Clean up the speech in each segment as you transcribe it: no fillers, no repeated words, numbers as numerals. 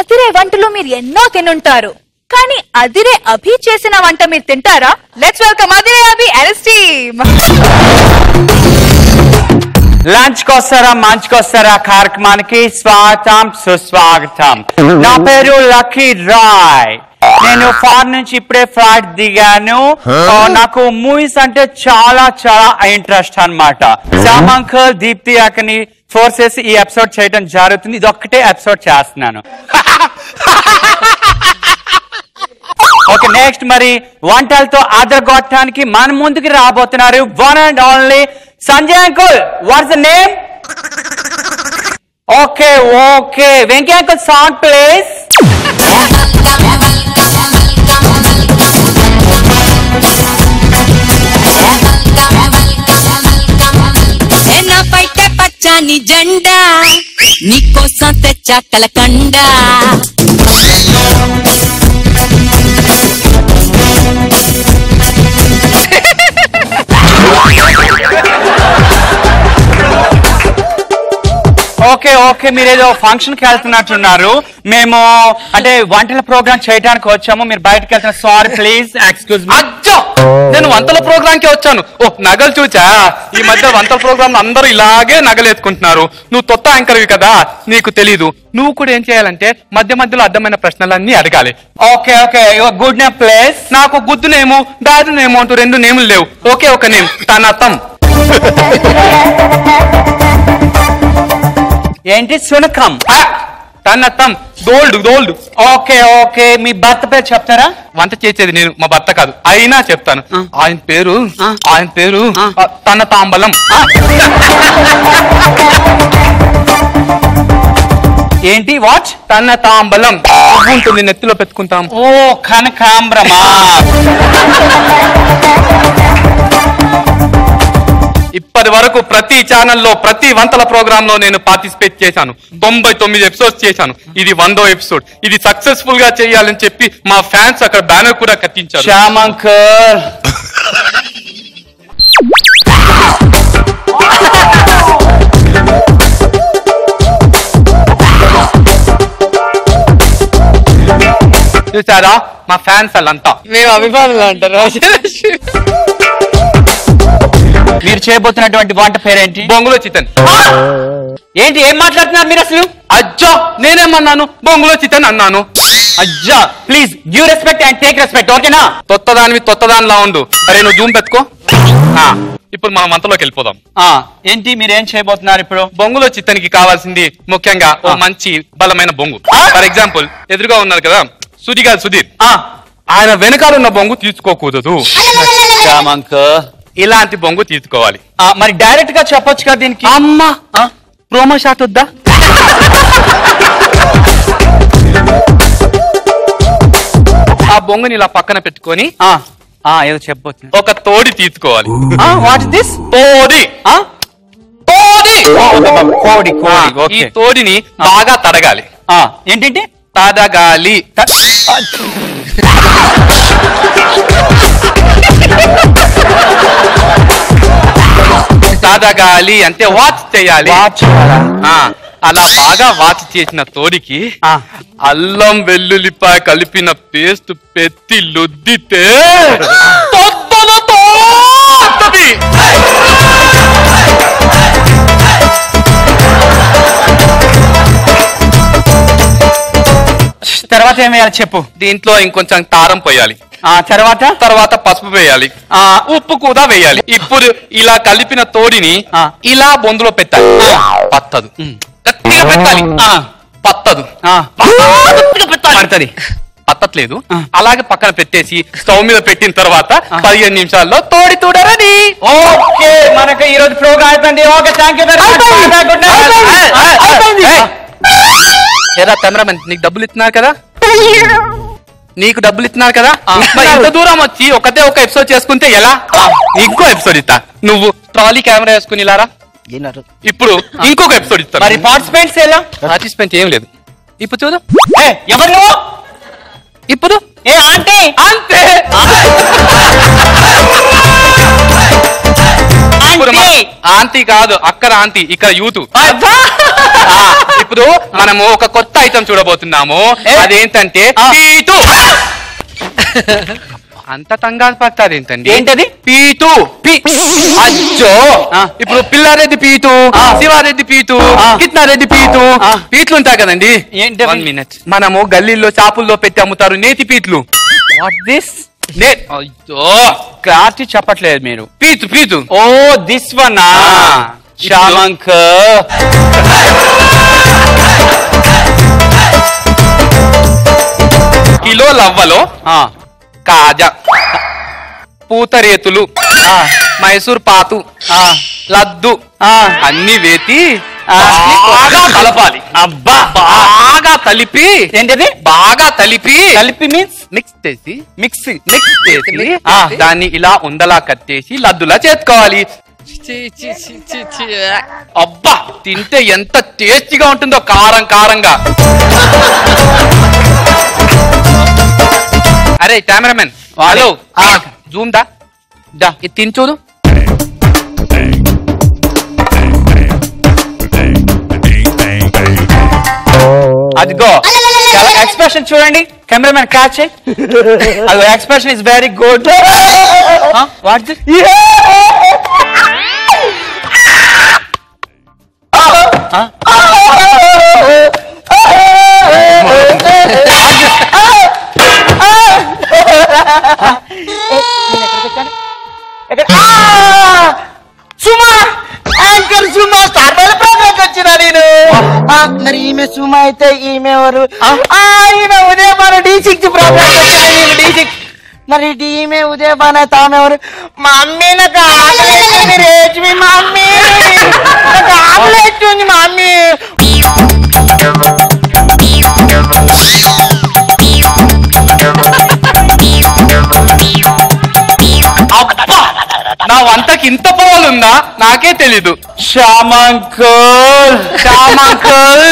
అదిరే వంటలు మీరు ఎన్నో తినుంటారు, కానీ అదిరే అభి చేసిన వంట మీరు తింటారా? Let's welcome Adhire Abhi and his team. Lunch కొస్తారా మంచ్ కొస్తారా కార్యక్రమానికి స్వాగతం సుస్వాగతం. నా పేరు లక్కీ రాయ్. నేను ఫారెన్ నుంచి ఇప్పుడే ఫ్లైట్ దిగాను. నాకు మూవీస్ అంటే చాలా చాలా ఇంట్రెస్ట్ అన్నమాట. శ్యామ్ అంకుల్ దీప్తి అక్కని ఫోర్స్ చేసి ఈ ఎపిసోడ్ చేయడం జరుగుతుంది. ఇది ఒక్కటే ఎపిసోడ్ చేస్తున్నాను. ఓకే, నెక్స్ట్ మరి వంటలతో అదరగొట్టడానికి మన ముందుకి రాబోతున్నారు one and only Sanjay uncle. What's the name? Okay okay, Venky uncle song please. పచ్చని జెండా నీకోసం తెచ్చా కలకండ. ఓకే ఓకే, మీరేదో ఫంక్షన్ కి వెళ్తున్నట్టున్నారు. మేము అంటే వంటల ప్రోగ్రామ్ చేయడానికి వచ్చాము, మీరు బయటకు వెళ్తున్నారు. Sorry please excuse me. అచ్చో, నేను వంటల ప్రోగ్రామ్ కి వచ్చాను. ఓ నగలు చూచా, ఈ మధ్య వంటల ప్రోగ్రామ్ అందరూ ఇలాగే నగలు ఎత్తుకుంటున్నారు. నువ్వు కొత్త యాంకర్వి కదా, నీకు తెలీదు. నువ్వు కూడా ఏం చేయాలంటే మధ్య మధ్యలో అర్థమైన ప్రశ్నలన్నీ అడగాలి. Okay okay, good name please. నాకు గుద్దు నేము బ్యాడ్ నేము అంటూ రెండు నేములు లేవు. ఓకే ఒక నేమ్ తనతం. ఏంటి సునకం? తనతం గోల్డ్ గోల్డ్. ఓకే ఓకే, మీ భర్త పేరు చెప్తారా? వంట చేసేది నేను, మా భర్త కాదు. అయినా చెప్తాను. ఆయన పేరు తన తాంబలం. ఏంటి? వాచ్? తన తాంబలం ఉంటుంది, నెత్తిలో పెట్టుకుంటాం. ఓ కనకాంబరమా. ఇప్పటి వరకు ప్రతి ఛానల్లో ప్రతి వంటల ప్రోగ్రామ్ లో నేను పార్టిసిపేట్ చేశాను. 99 ఎపిసోడ్స్ చేశాను. ఇది 100వ ఎపిసోడ్. ఇది సక్సెస్ఫుల్ గా చేయాలని చెప్పి మా ఫ్యాన్స్ అక్కడ బ్యానర్ కూడా కట్టించారు. శ్యామ్ అంకుల్, చూసారా మా ఫ్యాన్స్ వాళ్ళంతా. మేము అభిమానులు అంటారు. మీరు చేయబోతున్నటువంటి వంట పేరేంటి? బొంగులో చికెన్. ఏంటి, ఏం మాట్లాడుతున్నారు మీరు అసలు? అజ్జా, నేనేమన్నాను? బొంగులో చికెన్ అన్నాను. అజ్జా, please give respect and take respect, ఓకేనా? తొత్తదానిలా ఉండు. అరే నువ్వు జూమ్ పెట్టుకో. ఇప్పుడు మనం వంటలోకి వెళ్ళిపోదాం. ఏంటి మీరేం చేయబోతున్నారు ఇప్పుడు? బొంగులో చికెన్ కి కావాల్సింది ముఖ్యంగా ఓ మంచి బలమైన బొంగు. ఫర్ ఎగ్జాంపుల్ ఎదురుగా ఉన్నారు కదా సుధీర్, ఆయన వెనకాల ఉన్న బొంగు తీసుకోకూడదు. ఇలాంటి బొంగు తీసుకోవాలి. మరి డైరెక్ట్ గా చెప్పొచ్చు కదా దీనికి. అమ్మా ప్రోమో షాట్ వద్దా? ఆ బొంగుని ఇలా పక్కన పెట్టుకొని ఏదో చెప్పొచ్చు. ఒక తోడి తీసుకోవాలి. What is this? తోడి. ఈ తోడిని బాగా తడగాలి. ఏంటంటే తడగాలి. తడగాలి అంటే వాచ్ చేయాలి. అలా బాగా వాచ్ చేసిన తోడికి అల్లం వెల్లుల్లిపాయ కలిపిన పేస్ట్ పెట్టి లుద్దితే తర్వాత ఏం వేయాలి చెప్పు. దీంట్లో ఇంకొంచెం కారం పోయాలి. తర్వాత పసుపు వేయాలి. ఉప్పు కూడా వేయాలి. ఇప్పుడు ఇలా కలిపిన తోడిని ఇలా బొందులో పెట్టాలి. పత్తదు, గట్టిగా పెట్టాలి. పత్తదు, పడుతుంది. పత్తట్లేదు. అలాగే పక్కన పెట్టేసి స్టవ్ మీద పెట్టిన తర్వాత 15 నిమిషాల్లో తోడి తూడరది. ఓకే, మనకు ఈ రోజు ప్రోగ్రామ్ అయిపోయింది. Okay, thank you very much. ఏరా కెమెరామెన్, నీకు డబ్బులు ఇస్తున్నారు కదా? ఇంత దూరం వచ్చి ఒకటే ఒక ఎపిసోడ్ చేసుకుంటే ఎలా? ఇంకో ఎపిసోడ్ ఇస్తా. నువ్వు ట్రాలీ కెమెరా వేసుకుని ఇలారా. ఇప్పుడు ఇంకొక ఎపిసోడ్ ఇస్తా. మరి పార్టిసిపెంట్స్ ఎలా? పార్టిసిపెంట్ ఏం లేదు. ఇప్పుడు చూడు. ఎవరు నువ్వు? ఇప్పుడు ఆంటీ అంతే. ఆంటీ కాదు, అక్కడ ఆంటీ, ఇక్కడ యూత్. ఇప్పుడు మనము ఒక కొత్త ఐటమ్ చూడబోతున్నాము. అదేంటంటే పీటు. అంత కంగారు పడతారు ఏంటండి? ఏంటది? పీటు. అచ్చో, ఇప్పుడు పిల్లారెడ్డి పీటు, శివారెడ్డి పీటు, కిట్నారెడ్డి పీటు, పీట్లు ఉంటాయి కదండి. ఏంటి? 1 minute. మనము గల్లీల్లో షాపుల్లో పెట్టి అమ్ముతారు నేతి పీట్లు. What this? అయ్యో, క్లారిటీ చెప్పట్లేదు మీరు. పీటు పీటు. Oh this one. శ్యామంక్ కిలో లవ్వలో కాజా, పూతరేతులు, మైసూర్ పాతు, లడ్డు అన్ని వేసి బాగా కలపాలి. అబ్బా, బాగా కలిపి. ఏంటది? బాగా కలిపి. కలిపి మీన్స్ మిక్స్ చేసి మిక్స్ చేసి దాన్ని ఇలా ఉండలా కట్టేసి లడ్డులా చేసుకోవాలి. అబ్బా, తింటే ఎంత టేస్టీగా ఉంటుందో, కారం కారంగా. అరే కెమెరామెన్, హలో, జూమ్ దా, ఇది తిని చూడు. అదిగో ఎక్స్ప్రెషన్ చూడండి, కెమెరామెన్ క్యాచ్. అదిగో expression is very good. What this? Suma, anchor Suma, star program వచ్చినా నేను. మరి ఈమె సుమా అయితే ఈమె ఎవరు? ఈమె ఉదయపాన D6 ప్రోగ్రామ్ వచ్చిన D6. మరి ఈమె ఉదయపాన తామె ఎవరు? మమ్మీ నాకు ఆకలి రేష్మి, మమ్మీ నాకు ఆకలి ఎట్టుంది మమ్మీ. అబ్బా, నా వంటకి ఇంత పోవాలుందా? నాకే తెలీదు. శ్యామంకుల్, శ్యామంకుల్.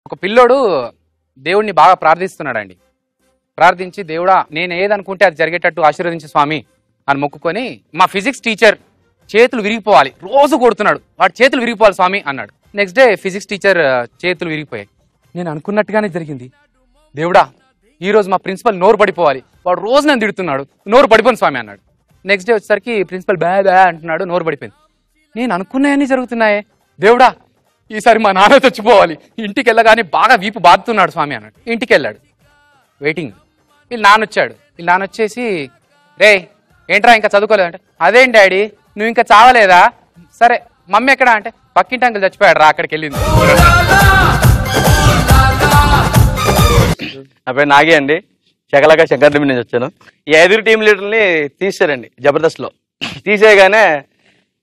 ఒక పిల్లోడు దేవుణ్ణి బాగా ప్రార్థిస్తున్నాడండి. ప్రార్థించి, దేవుడా నేను ఏదనుకుంటే అది జరిగేటట్టు ఆశీర్వదించు స్వామి అని మొక్కుకొని, మా ఫిజిక్స్ టీచర్ చేతులు విరిగిపోవాలి, రోజు కొడుతున్నాడు, వాడు చేతులు విరిగిపోవాలి స్వామి అన్నాడు. నెక్స్ట్ డే ఫిజిక్స్ టీచర్ చేతులు విరిగిపోయాయి. నేను అనుకున్నట్టుగానే జరిగింది. దేవుడా ఈ రోజు మా ప్రిన్సిపల్ నోరు పడిపోవాలి, వాడు రోజు నన్ను తిడుతున్నాడు, నోరు పడిపోయింది స్వామి అన్నాడు. నెక్స్ట్ డే వచ్చేసరికి ప్రిన్సిపల్ బ్యా బ్యా అంటున్నాడు, నోరు పడిపోయింది. నేను అనుకున్నాయన్నీ జరుగుతున్నాయే, దేవుడా ఈసారి మా నాన్న చచ్చిపోవాలి, ఇంటికి వెళ్ళగానే బాగా వీపు బాదుతున్నాడు స్వామి అన్నాడు. ఇంటికి వెళ్ళాడు, వెయిటింగ్. వీళ్ళు నాన్న వచ్చాడు. వీళ్ళు నాన్న వచ్చేసి, రే ఏంట్రా ఇంకా చదువుకోలేదంటే, అదేంటి డాడీ నువ్వు ఇంకా చావలేదా? సరే మమ్మీ ఎక్కడా అంటే, పక్కింటి అంకుల్ చచ్చిపోయాడు రా, అక్కడికి వెళ్ళింది. నా పేరు నాగి అండి, శకలక శంకర్మి నుంచి వచ్చాను. ఈ 5 టీం లీడర్ని తీసారండి జబర్దస్త్లో. తీసేయగానే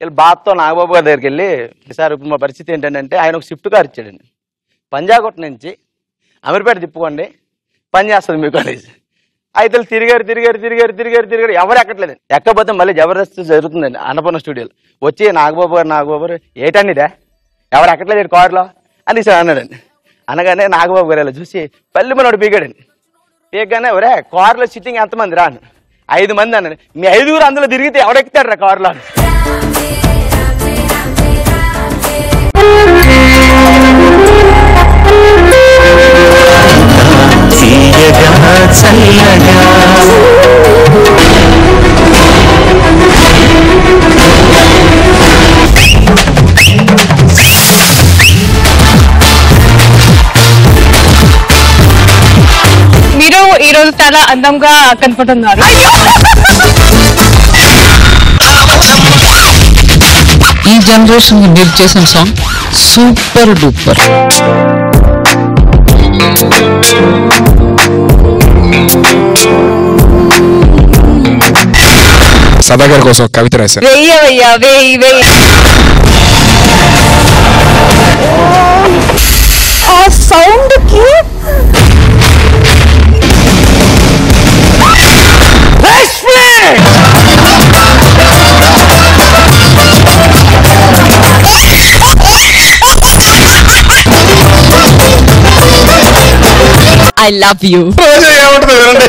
వీళ్ళు బాత్తో నాగబాబు గారి దగ్గరికి వెళ్ళి, సార్ ఇప్పుడు మా పరిస్థితి ఏంటంటే, ఆయన ఒక స్విఫ్ట్ కార్ ఇచ్చాడండి, పంజాగుట్ట నుంచి అమీర్పేట తిప్పుకోండి పని చేస్తుంది మీకు అనేసి. అయితే తిరిగారు ఎవరు ఎక్కట్లేదండి. ఎక్కకపోతే మళ్ళీ జబర్దస్త్ జరుగుతుందండి అన్నపూర్ణ స్టూడియోలో. వచ్చి నాగబాబు గారు ఏటండి ఇదే ఎవరు ఎక్కట్లేదు కార్లో అని సార్ అన్నాడండి. అనగానే నాగబాబు గారు ఇలా చూసి పల్లి మనోడు పీకాడండి. పీకగానే ఒరే కార్లో సిట్టింగ్ ఎంతమంది రా అని. 5 మంది అన్నాడు. మీ 5గురు అందులో తిరిగితే ఎవడెక్కుతాడు రా కార్లో అని. మీరు ఈ రోజు చాలా అందంగా కనపడుతున్నారు. ఈ జనరేషన్ కి మీరు చేసిన సాంగ్ సూపర్ డూపర్. సదాగర్ కోసం కవిత రాశారు. వెయ్యవయ్యా వెయ్యి. ఆ సౌండ్ కి I love you. ఏముంటుంది